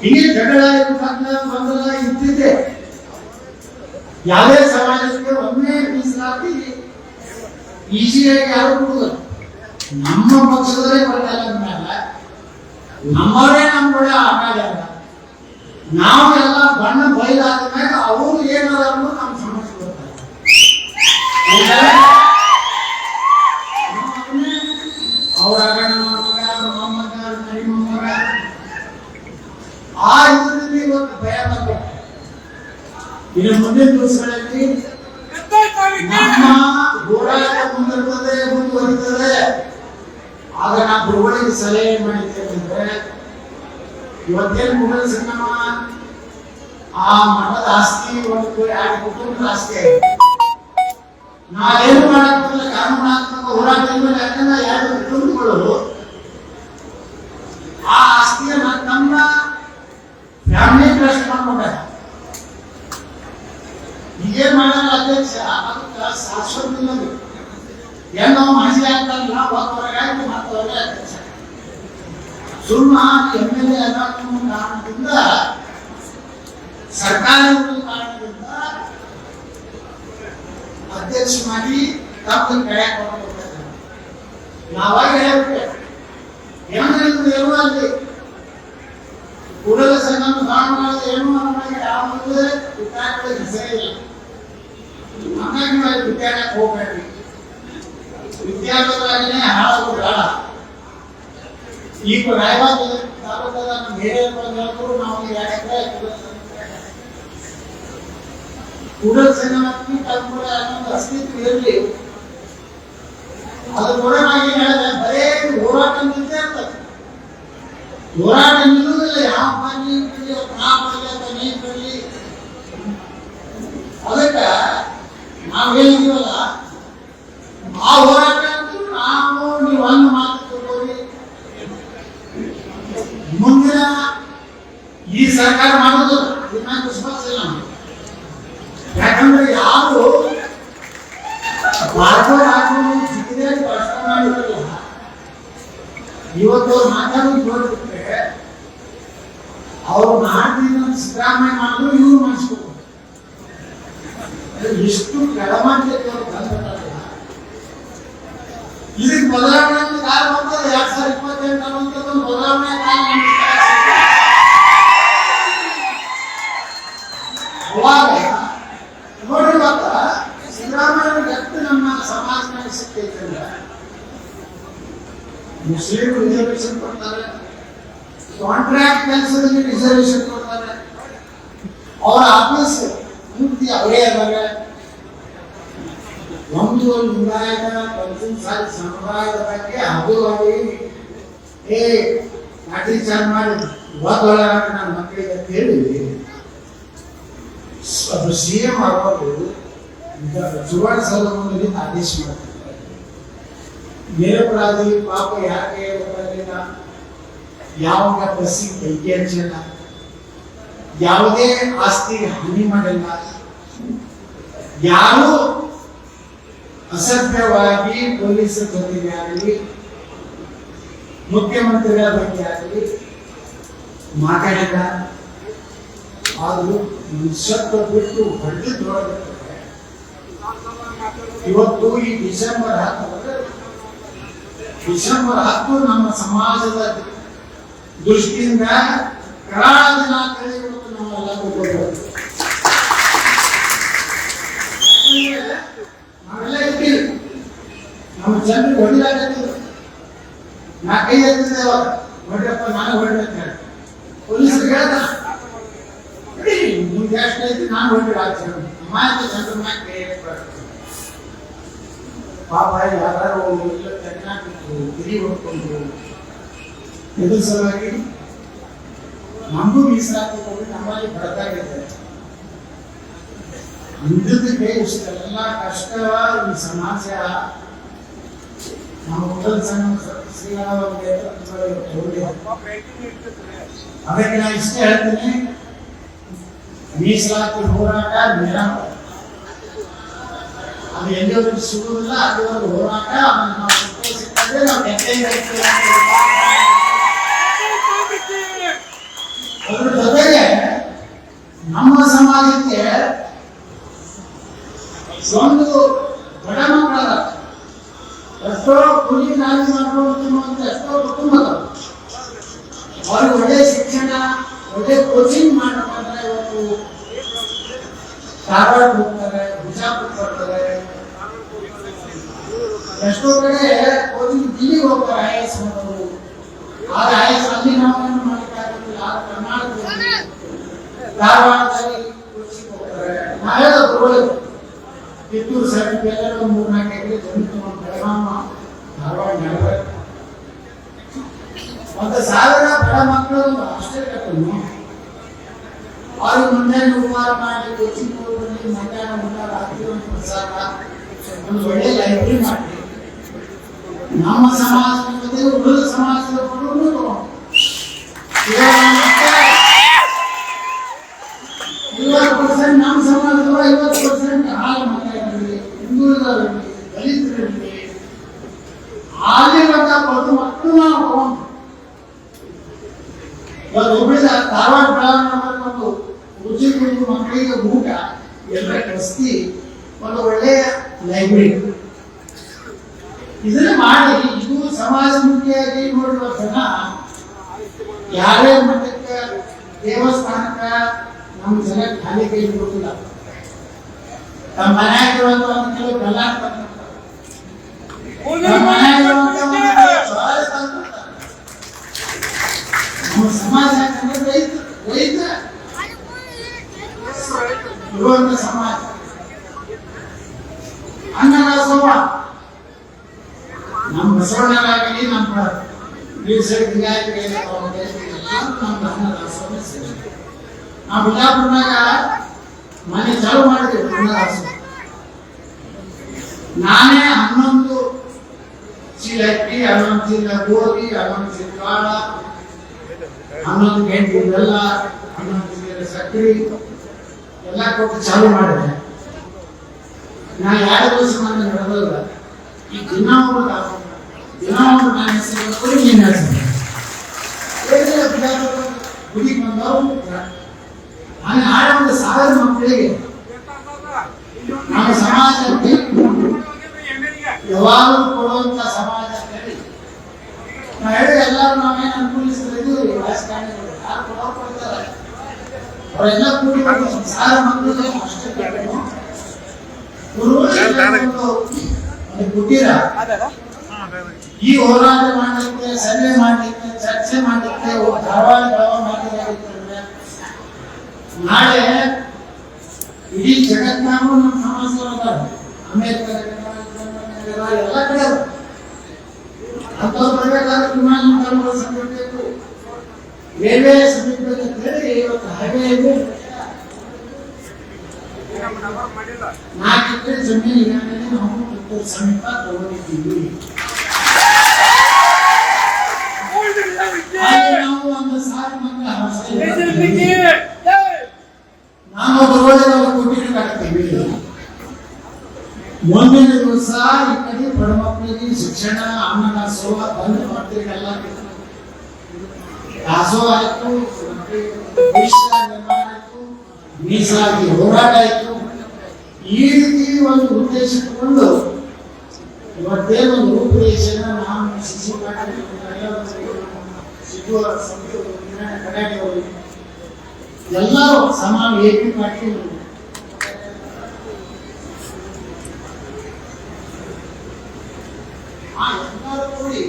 ಹೀಗೆ ಜಗಳ ಗೊಂದಲ ಇದ್ದಿದೆ. ಯಾವುದೇ ಸಮಾಜಕ್ಕೆ ಒಮ್ಮೆ ಮೀಸಲಾತಿ ಈಸಿಯಾಗಿ ಯಾರು ಕೊಡುವುದಿಲ್ಲ. ನಮ್ಮ ಪಕ್ಷದವರೇ ಬರಲ್ಲ ಮೇಲೆ ನಮ್ಮವರೇ ನಮ್ಗಳ ಆಟ ನಾವೆಲ್ಲ ಬಣ್ಣ ಬಯಲಾದ ಮೇಲೆ ಅವರು ಏನಾದ್ರು ನಮ್ಮ ಸಮಸ್ಯೆ ಬರ್ತಾರೆ. ಅವರ ಮೊಮ್ಮಗ ಕಡಿಮೊಮ್ಮಗ ಆ ಇದರಲ್ಲಿ ಇವತ್ತು ಭಯ ಬರಬೇಕು. ಇನ್ನು ಮುಂದಿನ ದಿವಸಗಳಲ್ಲಿ ನಮ್ಮ ಹೋರಾಟ ಮುಂದುವರಿತದೆ. ಆಗ ನಾವು ಗುರುಗಳಿಗೆ ಸಲಹೆ ಮಾಡಿದ್ದೇವೆ ಅಂದ್ರೆ ಇವತ್ತೇನು ಮುಘಲ ಸಂಗಮ ಆ ಮಠದ ಆಸ್ತಿ ಒಂದು 2 ಕುಟುಂಬದ ಆಸ್ತಿ ಆಗಿದೆ. ನಾವೇನು ಮಾಡಕ್ಕಿಲ್ಲ ಕಾನೂನಾತ್ಮಕ ಹೋರಾಟ ಮೇಲೆ. ಯಾಕಂದ್ರೆ 2 ಕುಟುಂಬಗಳು ಆ ಆಸ್ತಿಯನ್ನ ನಮ್ಮ ಫ್ಯಾಮಿಲಿ ಟ್ರಸ್ಟ್ ಮಾಡ್ಕೊಂಡಾಗ ಈಗೇನ್ ಮಾಡಲ್ಲ ಅಧ್ಯಕ್ಷ ಅದಕ್ಕೆ ಶಾಶ್ವತ ಏನೋ ಮಾಜಿ ಆಗ್ತಾರಲ್ಲ ಹೊರಗಾಯ್ತು ಮಾಡ್ತವ್ರೆ ಅಧ್ಯಕ್ಷ ಸುಮ್ಮ MLA ಅನ್ನೋ ಕಾರಣದಿಂದ ಸರ್ಕಾರದ ಕಾರಣದಿಂದ ಅಧ್ಯಕ್ಷ ಮಾಡಿ ತಪ್ಪು ಕರೆಯಾಕ ಹೋಗ್ತಾರೆ. ನಾವಾಗ ಹೇಳ್ಬೇಕು ಹೆಂಗ್ ಏನು ಅಲ್ಲಿ ಕೂಡಲ ಸಂಗಮ ಕಾರಣವಾದ ಏನು ಅನ್ನೋದು ಯಾವುದೇ ವಿಚಾರಗಳಿಗೆ ಹೆಸರೇ ಇಲ್ಲ. ಹಾಗಾಗಿ ನಾವು ವಿಚಾರಕ್ಕೆ ಹೋಗ್ಬೇಡ್ರಿ. ವಿದ್ಯಾರ್ಥಿಗಳಾಗಿನೇ ಹಾಳಾಗೋದು ಬೇಡ. ಈಗ ರಾಯಬಾಗ ತಾಲೂಕದ ನಮ್ಮ ಹಿರಿಯರು ನಾವು 2 ಎಕರೆ ಕೂಡಲ ಸಂಗಮಕ್ಕೆ ತಲುಪುವ ಅನ್ನೋದು ಅಸ್ತಿತ್ವ ಇರಲಿ. ಅದು ಕೂಡ ನಾಗಿ ಹೇಳಿದ್ರೆ ಬರೇ ಹೋರಾಟ ನಿಂತೇ ಇರ್ತದೆ. ಹೋರಾಟ ನಿಲ್ಲುವುದಿಲ್ಲ. ಯಾವ ಬನ್ನಿ ಬರಲಿ ಅದಕ್ಕೆ ನಾವು ಹೇಳಿದೀವಲ್ಲ ಆ ಹೋರಾಟ ನಾವು ನೀವು ಒಂದು ಮಾತು ತಗೋರಿ. ಮುಂದಿನ ಈ ಸರ್ಕಾರ ಮಾಡೋದು ಇದನ್ನ ವಿಶ್ವಾಸ ಇಲ್ಲ. ಯಾಕಂದ್ರೆ ಯಾರು ಜಿಲ್ಲೆಯಲ್ಲಿ ಪ್ರಶ್ನೆ ಮಾಡಿರಲಿಲ್ಲ ಇವತ್ತು ಮಾತಾಡೋದು ನೋಡ್ಬಿಟ್ರೆ ಅವ್ರು ಮಾಡಿದ ಸಿದ್ದರಾಮಯ್ಯ ಮಾಡಿದ್ರು ಇವ್ರು ಮಾಡಿಸ್ಬೇಕು. ಎಷ್ಟು ಕೆಳಮಟ್ಟಕ್ಕೆ ಅವರು ಬಂದ್ಬಿಟ್ಟಾರಲ್ಲ. ಇದಕ್ಕೆ ಬದಲಾವಣೆ ಕಾಲ ಬಂತದೆ 2028 ಅನ್ನುವಂಥದ್ದು ಬದಲಾವಣೆ ಕಾಲ. ಅವಾಗ ನೋಡಿ ಮತ್ತ ಸಿದ್ದರಾಮಯ್ಯ ಎಷ್ಟು ನಮ್ಮ ಸಮಾಜದಲ್ಲಿ ಸಿಕ್ಕೈತೆ ಅಂದ್ರೆ ಮುಸ್ಲಿಂ ರಿಸರ್ವೇಶನ್ ಕೊಡ್ತಾರೆ, ಕಾಂಟ್ರಾಕ್ಟ್ ಕೆಲಸದಲ್ಲಿ ರಿಸರ್ವೇಶನ್ ಕೊಡ್ತಾರೆ, ಅವರ ಆಫೀಸ್ ಪೂರ್ತಿ ಅವರೇ ಅದಾಗ ಒಂದು ಲಿಂಗಾಯತ ಪಂಚಮಸಾಲಿ ಸಮುದಾಯದ ಬಗ್ಗೆ ಹಗುವಾಗಿ ಲಾಠಿ ಚಾರ್ಜ್ ಮಾಡಿ ಓದೊಳಗ ನನ್ನ ಮಕ್ಕಳಿಗೆ ಕೇಳಿ ಅದು CM ಆಗೋದು ಸುವರ್ಣ ಸೌಧದಲ್ಲಿ ಆದೇಶ ಮಾಡ್ತಾರೆ. ನಿರಪರಾಧಿ ಪಾಪ ಯಾಕೆ ಬರಲಿಲ್ಲ, ಯಾವಾಗ ಬಸ್ಸಿಗೆ ಬೆಂಕಿ ಹಚ್ಚಿಲ್ಲ, ಯಾವುದೇ ಆಸ್ತಿಗೆ ಹಾನಿ ಮಾಡಿಲ್ಲ, ಯಾರು ಅಸಭ್ಯವಾಗಿ ಪೊಲೀಸರ ಜೊತೆಗೆ ಆಗಲಿ ಮುಖ್ಯಮಂತ್ರಿಗಳ ಬಗ್ಗೆ ಆಗಲಿ ಮಾತಾಡಿಲ್ಲ. ಆದರೂ ನಿಶ್ಶಬ್ದ ಬಿಟ್ಟು ಹೊಡೆದು ನೋಡಬೇಕಾದ್ರೆ ಇವತ್ತು ಈ ಡಿಸೆಂಬರ್ 10 ನಮ್ಮ ಸಮಾಜದ ದೃಷ್ಟಿಯಿಂದ ಕರಾಳ ದಿನ ಇವತ್ತು ನಾವೆಲ್ಲ ನಾವೆಲ್ಲ ಇದ್ದೀವಿ. ನಮ್ಮ ಜನರಿಗೆ ಹೊಡಿಲಾಗತ್ತಿದ್ರು 4-5 ಎತ್ತಿದ್ದೇವ ಹೊಡ್ರಪ್ಪ ನಾನು ಹೊಡ್ಬೇಕು ಹೇಳಿ ಪೊಲೀಸರು ಹೇಳ್ದ ನಿಮ್ಗೆ ಎಷ್ಟು ಐತಿ ನಾನು ಹೊಡ್ರಿ ಅಮಾಯಕ ಜನರ ಮ್ಯಾಗ ಪಾಪ ಯಾರು ತಿರಿ ಹೊಡ್ಕೊಂಡ್ರು. ಇದ್ರ ಸಲುವಾಗಿ ನಮಗೂ ಮೀಸಲಾತಿ ಕೊಟ್ಟು ನಮ್ಮಲ್ಲಿ ಬಡತಾಗಿದೆ. ಅಂದಕ್ಕೆ ಇಷ್ಟೆಲ್ಲ ಕಷ್ಟ ಈ ಸಮಾಜ ನಮ್ಮ ಮೊದಲ ಅದಕ್ಕೆ ನಾನು ಇಷ್ಟೇ ಹೇಳ್ತೀನಿ, ಮೀಸಲಾತಿ ಹೋರಾಟ ನಿರಂತರ. ಅದು ಎಲ್ಲಿವರೆಗೂ ಸಿಗುವುದಿಲ್ಲ ಅಲ್ಲಿವರೆಗೂ ಹೋರಾಟ. ನಾವು ಸಿಕ್ಕಂದ್ರೆ ನಾವು ಅದ್ರ ಜೊತೆಗೆ ನಮ್ಮ ಸಮಾಜಕ್ಕೆ ಒಂದು ಬಡ ಮಕ್ಕಳ ಎಷ್ಟೋ ಕೂಲಿ ನಾಲಿ ಮಾಡುವಂತ ಎಷ್ಟೋ ಕುಟುಂಬಗಳು ಅವ್ರಿಗೆ ಒಳ್ಳೆ ಶಿಕ್ಷಣ ಒಳ್ಳೆ ಕೋಚಿಂಗ್ ಮಾಡಬೇಕಾದ್ರೆ ಇವತ್ತು ಧಾರವಾಡ ಹೋಗ್ತಾರೆ, ಬಿಜಾಪುರ ಬರ್ತಾರೆ, ಎಷ್ಟೋ ಕಡೆ ಕೋಚಿಂಗ್ ದಿಲ್ಲಿಗೆ ಹೋಗ್ತಾರೆ IAS ಮಾಡೋರು. ಆಗ IAS ಅಲ್ಲಿ ನಾವು ಏನು ಮಾಡಲಿಕ್ಕಾಗಲ್ಲ. ಆಗ ಕರ್ನಾಟಕದಲ್ಲಿ ಧಾರವಾಡದಲ್ಲಿ ಕೋಚಿಂಗ್ ಹೋಗ್ತಾರೆ. ನಾವೆಲ್ಲ ತಗೊಳ್ಳೋದು ಕಿತ್ತೂರು ಸೈಡ್ ಎಲ್ಲ 3-4 ಎಕರೆ ಜಮೀನು ತಗೊಂಡು ಬೆಳಗಾಮ ಧಾರವಾಡ ನೆಲಬೇಕು. 1,000 ಬಡ ಮಕ್ಕಳು ಹಾಸ್ಟೆಲ್ ಕಟ್ಟಲು ಅವ್ರಿಗೆ ಮುಂಜಾನೆ ಉಪಹಾರ ಮಾಡಿ ಕೋಚಿಂಗ್ ಹೋಗಿ ಮಧ್ಯಾಹ್ನ ಊಟ ರಾತ್ರಿ ಒಂದು ಪ್ರಸಾದ ಒಂದು ಒಳ್ಳೆ ಲೈಬ್ರರಿ ಮಾಡಿ ನಮ್ಮ ಸಮಾಜದ ಜೊತೆ ಉಳಿದ ಸಮಾಜದ ಹುಡುಗರು ತಗೊಂಡು 50% ನಮ್ಮ ಸಮಾಜದವರು 50% ಹಾಲು ಮಕ್ಕಳಿರಲಿ, ಹಿಂದುಳಿದವರಲ್ಲಿ, ದಲಿತರಲ್ಲಿ ಆಗಿರುವಂತ ಬಡ ಮಕ್ಕಳು ನಾವು ತಗೊಂಡು ಒಬ್ಬಳಿದ ಧಾರವಾಡ ಬೆಳಗಾವಿ ಉಚಿತ ಮಕ್ಕಳಿಗೆ ಊಟ ಎಲ್ಲ ವಸತಿ ಒಂದು ಒಳ್ಳೆಯ ಲೈಬ್ರರಿ ಇದನ್ನ ಮಾಡಿ ಇದು ಸಮಾಜಮುಖಿಯಾಗಿ ನೋಡುವ ಜನ ಯಾರೇ ಮಠಕ್ಕೆ ದೇವಸ್ಥಾನಕ್ಕ ನಮ್ಮ ಜನ ಖಾಲಿ ಕೈ ಕೊಡುತ್ತಿಲ್ಲ. ತಮ್ಮ ಮನೆಯಾಗಿರುವಂತ ಒಂದು ಕೆಲವು ಬೆಲ್ಲ ನಮ್ಮ ಸಮಾಜ ರೈತ ಇರುವಂತ ಸಮಾಜ ಅನ್ನದಾಸೋಹ ನಮ್ಮ ಬಸವಣ್ಣರಾಗಲಿ ನಮ್ಮ ನಾವು ಬಿಜಾಪುರನಾಗ ಮನೆ ಚಾಲು ಮಾಡಿದ್ದೇವೆ ಅನ್ನದಾಸೋಹ. ನಾನೇ 11 ಚೀಲ ಅಕ್ಕಿ, 11 ಚೀಲ ಗೋಧಿ, 11 ಚೀಲ ಕಾಳ, 11 ಗಂಟೆ ಬೆಲ್ಲ, 11 ಚೀಲ ಸಕ್ಕರೆ ಎಲ್ಲ ಕೊಟ್ಟು ಚಾಲು ಮಾಡಿದೆ. ನಾ 2 ದಿವಸ ನಾನು ನಡೆದಲ್ಲ ಈ ದಿನ ನನ್ನ ಹೆಸರು ಕೊಡಿ, ನಿನ್ನ ಹೆಸರು ಗುಡಿಗೆ ಬಂದವರು ನಾನು ಆಡ 1,000 ಮಕ್ಕಳಿಗೆ ನಮ್ಮ ಸಮಾಜಕ್ಕೆ ಯಾವಾಗಲೂ ಕೊಡುವಂತ ಸಮಾಜ ನಾ ಹೇಳಿ ಎಲ್ಲರೂ ನಾವೇನು ಅನುಕೂಲಿಸಿದ್ರು ರಾಜಕಾರಣಿಗಳು ಯಾರು ಕೊಡ್ತಾರೆ ಅವರೆಲ್ಲ ಕೂಡಿ 1,000 ಮಕ್ಕಳಿಗೆ ಅಷ್ಟೇ ಕೊಟ್ಟಿರ ಈ ಹೋರಾಟ ಮಾಡಲಿಕ್ಕೆ, ಸರ್ವೆ ಮಾಡಲಿಕ್ಕೆ, ಚರ್ಚೆ ಮಾಡಲಿಕ್ಕೆ ಧಾರವಾಡ ಮಾಡಿದ್ರೆ ನಾಳೆ ಇಡೀ ಜಗತ್ತಿನಾಗೂ ನಮ್ಮ ಸಮಾಜದವರು ಅಮೇರಿಕ ಎಲ್ಲ ಕಡೆ ಅಂಥವ್ರು ಬರಬೇಕಾದ್ರೆ ವಿಮಾನ ನಿಲ್ದಾಣಗಳು ಸಮಿತಿಬೇಕು, ರೈಲ್ವೆ ಸಮಿತಿಬೇಕು ಅಂತ ಹೇಳಿ ಇವತ್ತು ಹೈವೇ 4 ಎಕರೆ ಜಮೀನು ಈಗಾಗಲೇ ನಾವು ಕಿತ್ತೂರು ಸಮೀಪ ತಗೊಂಡಿದ್ದೀವಿ. ನಾವು 1,000 ಮಂದಿ ನಾವು ಬರುವುದನ್ನು ಕೊಟ್ಟಿರ್ತೀವಿ. ಮುಂದಿನ ದಿವಸ ಈ ಕಡೆ ಬಡ ಮಕ್ಕಳಿಗೆ ಶಿಕ್ಷಣ ಅನ್ನದಾಸೋಹ ಬಂದ್ ಮಾಡ್ತೀವಿ. ಎಲ್ಲ ದಾಸೋಹ ಆಯ್ತು, ನಿರ್ಮಾಣ ಆಯ್ತು, ಮೀಸಲಾತಿ ಹೋರಾಟ ಆಯ್ತು. ಈ ರೀತಿ ಒಂದು ಉದ್ದೇಶ ಇಟ್ಟುಕೊಂಡು ಇವತ್ತೇ ಒಂದು ರೂಪುರೇಷೆನ ನಾವು ಶಿಶು ಕಡೆಯವರು ಎಲ್ಲರೂ ಸಮಾನ ಏಪಿ ಪಾಟೀಲ್ ಎಲ್ಲರೂ ಕೂಡಿ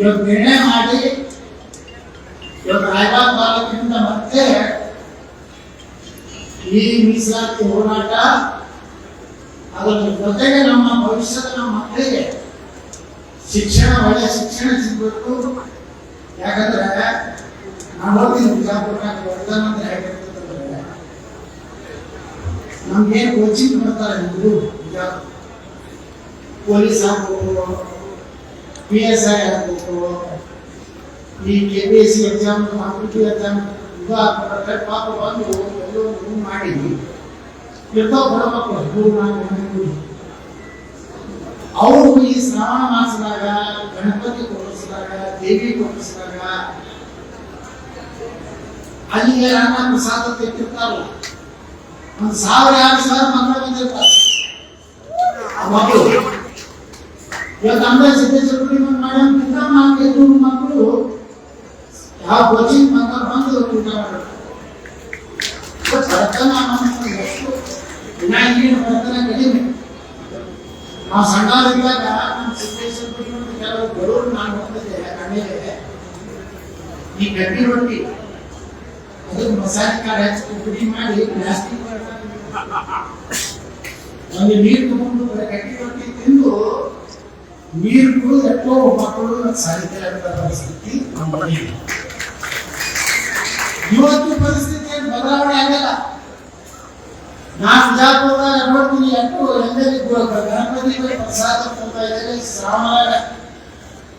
ಇವತ್ತು ನಿರ್ಣಯ ಮಾಡಿ ಇವತ್ತು ರಾಯಬಾಗ ತಾಲೂಕಿನಿಂದ ಮತ್ತೆ ಈ ಮೀಸಲಾತಿ ಹೋರಾಟ ಅದರ ಜೊತೆಗೆ ನಮ್ಮ ಭವಿಷ್ಯದ ನಮ್ಮ ಮಕ್ಕಳಿಗೆ ಶಿಕ್ಷಣ, ಒಳ್ಳೆ ಶಿಕ್ಷಣ ಸಿಗಬೇಕು. ಯಾಕಂದ್ರೆ ನಾವು ಹೋಗ್ತೀವಿ ಬಿಜಾಪುರನಾಗ ಪ್ರಧಾನಮಂತ್ರಿ ಆಗಿರ್ತಂದ್ರೆ ನಮ್ಗೇನು ಕೋಚಿಂಗ್ ಮಾಡ್ತಾರೆ ನೀವು ಬಿಜಾಪುರ ಪೊಲೀಸ್ ಆಗ್ಬೇಕು, PSI ಆಗ್ಬೇಕು, ಈ KPSC ಎಕ್ಸಾಮ್, ಕಾಂಪಿಟೇಟಿವ್ ಎಕ್ಸಾಮ್ ಇದು ಆಗ್ಬಿಟ್ರೆ ಪಾಪ ಬಂದು ಎಲ್ಲೋ ಮಾಡಿ ಇರ್ತಾವ ಬಡ ಮಕ್ಕಳು ಅವರು ಈ ಶ್ರಾವಣ ಮಾಸದಾಗ ಗಣಪತಿ ಕೊಡಿಸಿದಾಗ, ದೇವಿ ಕೊಡಿಸಿದಾಗ ಅಲ್ಲಿಗೆ ಅನ್ನ ಪ್ರಸಾದ ತೆಕ್ಕಿರ್ತಾರಲ್ಲ, 1,000-2,000 ಮಕ್ಕಳು ಬಂದಿರ್ತಾರೆ. ಮಕ್ಕಳು ಇವತ್ತು ಅಂಬೆ ಸಿದ್ದೇಶ್ವರ ಮಾಡಿದ 400 ಮಕ್ಕಳು ಯಾವ ಕೋಚಿಂಗ್ ಬಂದು ಊಟ ಮಾಡ್ತಾರೆ. ಬಡತನ ಎಷ್ಟು ದಿನ ಈಗಿನ ಬಡತನ ಕಡಿಮೆ. ನಾವು ಸಣ್ಣವರಿದ್ದಾಗ ನಮ್ಮ ಸಿದ್ದೇಶ್ವರ ಕೆಲವು ಬಡವರು ನಾನು ಹೋಗ್ತಿದ್ದೆ ಮನೆಗೆ ಈ ಗಟ್ಟಿ ರೊಟ್ಟಿ ಅದು ಮಸಾಲೆ ಖಾರ ಹೆಚ್ಚು ಪುಡಿ ಮಾಡಿ ಪ್ಲಾಸ್ಟಿಕ್ ಒಂದು ನೀರು ತಗೊಂಡು ಗಟ್ಟಿ ರೊಟ್ಟಿ ತಿಂದು ನೀರು ಕುಡಿದು ಎಷ್ಟೋ ಮಕ್ಕಳು ಸಾಹಿತ್ಯ ಪರಿಸ್ಥಿತಿ ಇವತ್ತು ಪರಿಸ್ಥಿತಿ ಬದಲಾವಣೆ ಆಗಲ್ಲ. ನಾನು ಜಾಪುರದಾಗ ನೋಡ್ತೀನಿ ಎಷ್ಟು ಎಲ್ಲರಿಗೂ ಗಣಪತಿ ಪ್ರಸಾದ ಶ್ರಾವಣ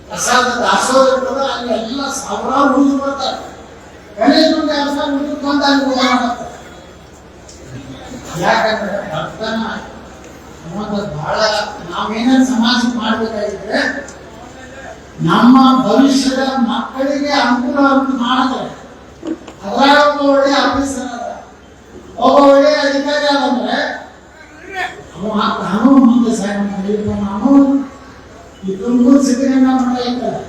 ಪ್ರಸಾದ ದಾಸೋಹ ಇರ್ತದ, ಅಲ್ಲಿ ಎಲ್ಲ ಸಾವಿರಾರು ಹುಡುಗರು ಬರ್ತಾರೆ. ಗಣೇಶ ಹುಡುಗರು ಬಂದು ಅಲ್ಲಿ ಊಟ ಮಾಡ್ತಾರೆ. ಯಾಕಂದ್ರೆ ಭಕ್ತನ ಅನ್ನೋದು ಬಹಳ ನಾವೇನೇನು ಸಮಾಜಕ್ಕೆ ಮಾಡ್ಬೇಕಾಗಿದ್ರೆ ನಮ್ಮ ಭವಿಷ್ಯದ ಮಕ್ಕಳಿಗೆ ಅನುಕೂಲ ಮಾಡಿದ್ರೆ ಅದ್ರಾಗ ಒಬ್ಬ ಒಳ್ಳೆ ಆಫೀಸರ್ ಅದ, ಒಬ್ಬ ಒಳ್ಳೆ ಅಧಿಕಾರಿ ಅದಂದ್ರೆ ನಾನು ಮುಂದೆ ನಾನು ಈ ತುಮಕೂರು ಸಿದ್ದಗಂಗಾ ಮಠ ಇದ್ದಾರೆ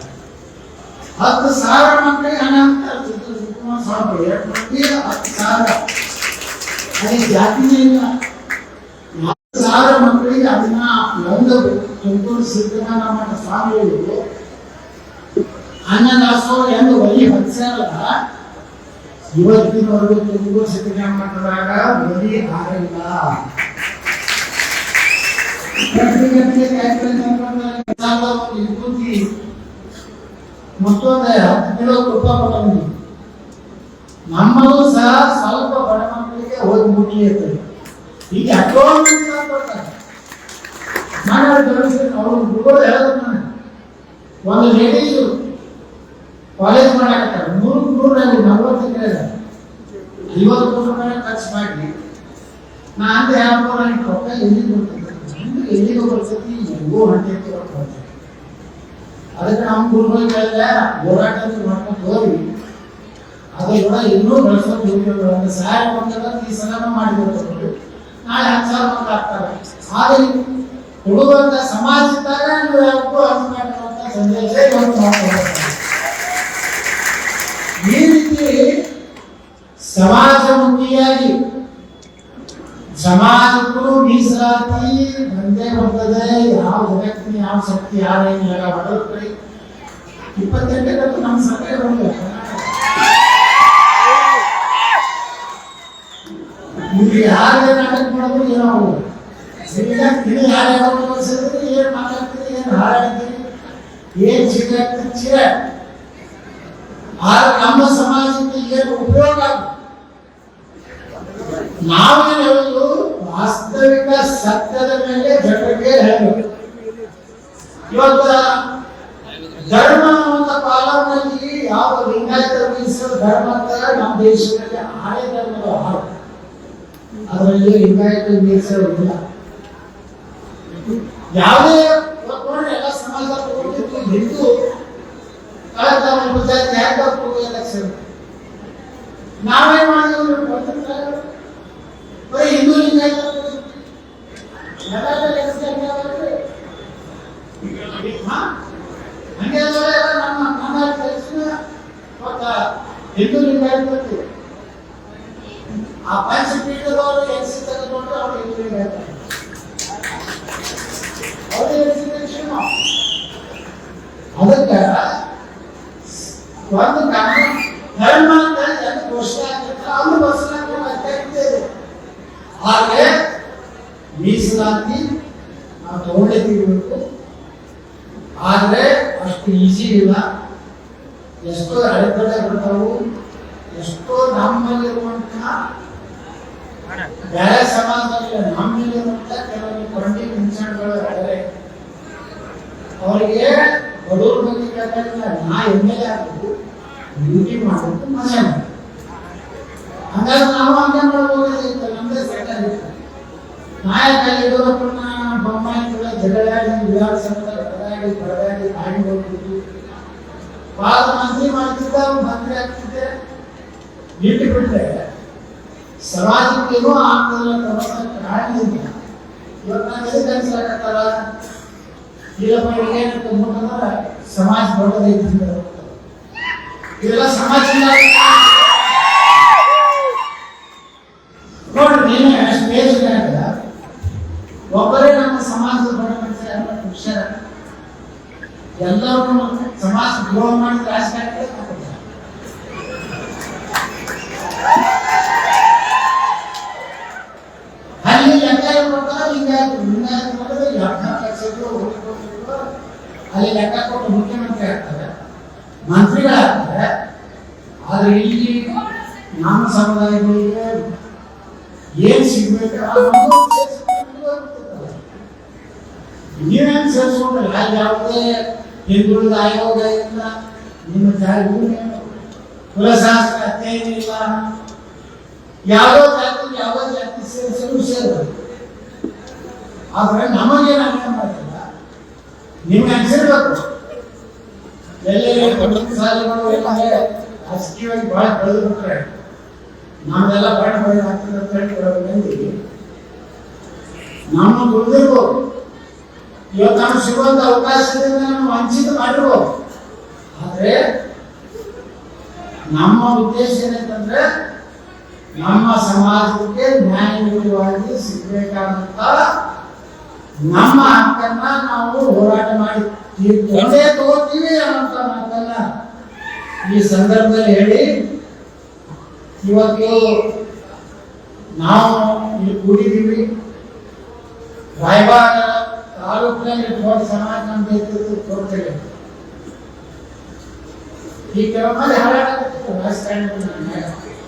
10,000 ಮಕ್ಕಳಿಗೆ ಹಣ ಅಂತಾರೆ. ಸುಕುಮಾರ ಸ್ವಾಮಿ 10,000 ಅದೇ ಜಾತಿನೇ ಇಲ್ಲ. 10,000 ಮಕ್ಕಳಿಗೆ ಅದನ್ನ ಒಂದು ತುಮಕೂರು ಸಿದ್ದಗಂಗಾ ಮಠ ಸ್ವಾಮಿಗಳು ಅನ್ನದಾಸೋಹ ಎಂದು ಬಲಿ ಹೊಲಿಸ್ಯಾರಲ್ಲ, ಇವತ್ತಿನವರೆಗೂ ತುಮಕೂರು ಸಿದ್ದಗಂಗಾ ಮಠದಾಗ ಬಲಿ ಆಗಿಲ್ಲ. ಮತ್ತೊಂದು 10 ಕಿಲೋ ತುಪ್ಪ ಕೊಟ್ಟು ನಮ್ಮದು ಸಹ ಸ್ವಲ್ಪ ಬಡ ಮಕ್ಕಳಿಗೆ ಹೋಗಿ ಮುಟ್ಟಿ ಇರ್ತದೆ. ಈಗ ಎಷ್ಟೋ ಮಂದಿ ಕೊಡ್ತಾರೆ. ನಾನು ಅವ್ರು ಗುರುಗಳು ಹೇಳಿದ್ರು, ನಾನು ಒಂದು ಲೇಡೀಸು ಕಾಲೇಜ್ ಮಾಡಾಕತ್ತಾರೆ 140 ಎಕರೆ 50 ಕೋಟಿ ರೂಪಾಯಿ ಖರ್ಚು ಮಾಡಿ ನಾನು ಯಾಕೆ ರೊಕ್ಕ ಎಲ್ಲಿಗೆ ಬರ್ತದೆ, ಎಲ್ಲಿಗೆ ಬರ್ತೈತಿ, ಹೆಂಗೋ ಹಂಗೆ ಬರ್ತದೆ. ಅದಕ್ಕೆ ನಮ್ಮ ಗುರುಗಳು ಹೇಳಿದ್ರೆ ಹೋರಾಟ ಮಾಡ್ಕೊಂಡು ಹೋಗಿ ಅದನ್ನ ಇನ್ನೂ ಬೆಳೆಸೋದು ಒಂದು ಸಹಾಯ ಮಾಡ್ತಾರೆ. ಈ ಸಲನ ಮಾಡಿಬಿಡ್ತಾರೆ, ನಾಳೆ 10,000 ಮಕ್ಕಳು ಆಗ್ತಾರೆ. ಆದರೆ ಕೊಡುವಂತ ಸಮಾಜ ಇದ್ದಾಗ ನೀವು ಯಾವಕ್ಕೂ ಅರ್ಥ ಮಾಡುವಂತ ಸಂದೇಶ ಈ ರೀತಿ ಸಮಾಜಮುಖಿಯಾಗಿ ಸಮಾಜಕ್ಕೂ ಮೀಸಲಾತಿ ಬಂದೇ ಬರ್ತದೆ. ಯಾವ ಜಗತ್ತಿನ ಯಾವ ಶಕ್ತಿ ಯಾರೇನಿಲ್ಲ ಬಡವ್ರ ಕಡೆ 28 ನಮ್ಮ ಸರ್ಕಾರ ಬಂದಿದೆ. ಇಲ್ಲಿ ಯಾರೇ ನಾಟಕ ಮಾಡಿದ್ರು ಏನೋ ಯಾರು ತೋರಿಸಿದ್ರು ಏನ್ ಮಾತಾಡ್ತೀರಿ, ಏನ್ ಹಾರಾಡ್ತೀರಿ, ಏನ್ ಸಿಗಾಗ್ತೀರಿ ಚಿರ. ಆದ್ರೆ ನಮ್ಮ ಸಮಾಜಕ್ಕೆ ಏನು ಉಪಯೋಗ ನಾವೇನು ಹೇಳುದು ವಾಸ್ತವಿಕ ಸತ್ಯದ ಮೇಲೆ ಜನರಿಗೆ ಹೇಳಬೇಕು. ಇವತ್ತು ಧರ್ಮ ಅಂತ ಕಾಲದಲ್ಲಿ ಯಾವ ಲಿಂಗಾಯತ ಮೀಸಲು ಧರ್ಮ ಅಂತ ನಮ್ಮ ದೇಶದಲ್ಲಿ 6 ಧರ್ಮದ ಹಾಡು, ಅದರಲ್ಲಿ ಲಿಂಗಾಯತ ಮೀಸಲು ಇಲ್ಲ. ಯಾವುದೇ ಎಲ್ಲ ಸಮಾಜ ಹಿಂದೂ ಕಳೆದ ಒಂದು ಜಾತಿ ಎಲೆಕ್ಷನ್ ನಾವೇನ್ ಮಾಡಿದ್ರು ಬರೀ ಹಿಂದೂ ಲಿಂಗಾಯತ ಹಂಗೆ ನಮ್ಮ ಹಿಂದೂ ಲಿಂಗಾಯತ ಆ ಪಂಚಪೀಠದವರು ಎನ್ಸಿ ತೆಗೆದುಕೊಂಡು ಅವರು ಹಿಂದೂ ಲಿಂಗಾಯತ ಅದಕ್ಕೆ ಒಂದು ಧರ್ಮ ಅಂತ ಘೋಷಣೆ ಆಗಿರ್ತಾರೆ, ಅವರು ಬಸವಣ್ಣ. ಹಾಗೆ ಮೀಸಲಾತಿ ನಾವು ತಗೊಂಡಿದ್ದೀವಿ, ಆದ್ರೆ ಅಷ್ಟು ಈಸಿ ಇಲ್ಲ. ಎಷ್ಟೋ ಅಡೆತಡೆ ಬರ್ತಾವು, ಎಷ್ಟೋ ನಮ್ಮಲ್ಲಿರುವಂತಹ ಬೇರೆ ಸಮಾಜದಲ್ಲಿ ನಮ್ಮಲ್ಲಿರುವಂತಹ ಕೆಲವೊಂದು ಕೊಂಡಿ ಮಿಂಚಣಗಳು ಅಡೆ ಅವರಿಗೆ ಬಡವ್ರ ಬಗ್ಗೆ ಕೇಳ್ತಾ ನಾ ಎಮ್ಮೆಲೆ ಆಗಬೇಕು, ಡ್ಯೂಟಿ ಮಾಡಬೇಕು, ಮಜಾ ಮಾಡಬೇಕು. ಹಂಗಾದ್ರೆ ನಾವು ಹಂಗೆ ಮಾಡ್ಬೋದಿತ್ತು. ನಮ್ದೇ ಸರ್ಕಾರ ಇತ್ತು. ನಾಯಕ ಯಡಿಯೂರಪ್ಪನ ಬೊಮ್ಮಾಯಿಗಳ ಜಗಳಾಡಿ ವಿಧಾನಸೌಧದ ಪರದಾಡಿ ಗಾಡಿ ಹೋಗ್ತಿದ್ದು, ಭಾಳ ಮಂತ್ರಿ ಮಾಡ್ತಿದ್ದ, ಮಂತ್ರಿ ಆಗ್ತಿದ್ದೆ. ಇಟ್ಟು ಬಿಟ್ರೆ ಸಮಾಜಕ್ಕೇನೋ ಆಗ್ತದಲ್ಲ ಕಾರಣದಿಂದ ಇವತ್ತು ನಾನು ಎದಕ್ಕೆ ಅನ್ಸ್ಲಾಕತ್ತಾರ ಇಲ್ಲಪ್ಪ ಏನಂತ ಮುಟ್ಟಂದ್ರೆ ಸಮಾಜ ದೊಡ್ಡದೈತಿ ಇದೆಲ್ಲ ಸಮಾಜದಿಂದ ನೋಡ್ರಿ ನೀನು ಸ್ಟೇಜ್ ಮ್ಯಾಗ ಒಬ್ಬರೇ ನಮ್ಮ ಸಮಾಜದ ದೊಡ್ಡ ಮನುಷ್ಯ ಎಲ್ಲ ಹುಷಾರ ಎಲ್ಲರೂ ಸಮಾಜ ದ್ರೋಹ ಮಾಡಿದ ರಾಜಕಾರಣ ಅಲ್ಲಿ ಲೆಕ್ಕ ಕೊಡ್ತಾರೆ ಅಲ್ಲಿ ಲೆಕ್ಕ ಕೊಟ್ಟು ಮುಖ್ಯಮಂತ್ರಿ ಆಗ್ತಾರೆ ಮಂತ್ರಿಗಳಾಗ್ತಾರೆ ಆದ್ರೆ ಇಲ್ಲಿ ನಮ್ಮ ಸಮುದಾಯಗಳಿಗೆ ಏನ್ ಸಿಗ್ಬೇಕು ನೀವೇನು ಸೇರಿಸ್ಕೊಂಡ್ರಲ್ಲ ಯಾವುದೇ ಹಿಂದುಳಿದ ಆಯೋಗ ಇಲ್ಲ ನಿಮ್ಮ ಕುಲಶಾಸ್ತ್ರ ಅಧ್ಯಯನ ಇಲ್ಲ ಯಾವ ಜಾತಿ ಸೇರಿಸಲು ಸೇರೋದು ಆದ್ರೆ ನಮಗೇನು ಅನ್ಯಾಯ ಮಾಡಿಲ್ಲ ನಿಮ್ಗೆ ಅನ್ಸಿರ್ಬೇಕು ಎಲ್ಲಿ ಸಾಲಿಗಳು ಎಲ್ಲ ರಾಜಕೀಯವಾಗಿ ಬಹಳ ಬೆಳೆದು ಬಿಟ್ರೆ ನಮ್ದೆಲ್ಲ ಬಣ್ಣ ಬಣ್ಣ ಆಗ್ತದೆ ಅಂತ ಹೇಳಿ ನಮ್ಮ ದುಡಿದಿರ್ಬೋದು ಇವತ್ತು ನಾವು ಸಿಗುವಂತ ಅವಕಾಶದಿಂದ ನಾವು ವಂಚಿತ ಮಾಡಿರ್ಬೋದು ಆದ್ರೆ ನಮ್ಮ ಉದ್ದೇಶ ಏನಂತಂದ್ರೆ ನಮ್ಮ ಸಮಾಜಕ್ಕೆ ನ್ಯಾಯಯುತವಾಗಿ ಸಿಗಬೇಕಾದಂತ ನಮ್ಮ ಹಕ್ಕನ್ನ ನಾವು ಹೋರಾಟ ಮಾಡಿ ತಗೋತೀವಿ ಅನ್ನೋಂತ ಮಾತನ್ನ ಈ ಸಂದರ್ಭದಲ್ಲಿ ಹೇಳಿ ಇವತ್ತು ನಾವು ಇಲ್ಲಿ ಕೂಡಿದ್ದೀವಿ ರಾಯಬಾಗ ತಾಲೂಕಿನಲ್ಲಿ ದೊಡ್ಡ ಸಮಾಜ ನಮ್ದು ಕೊಡ್ತೇವೆ ಈ ಕೆಲವೊಮ್ಮೆ ಹಾಳಾಗುತ್ತೆ ರಾಜಕಾರಣ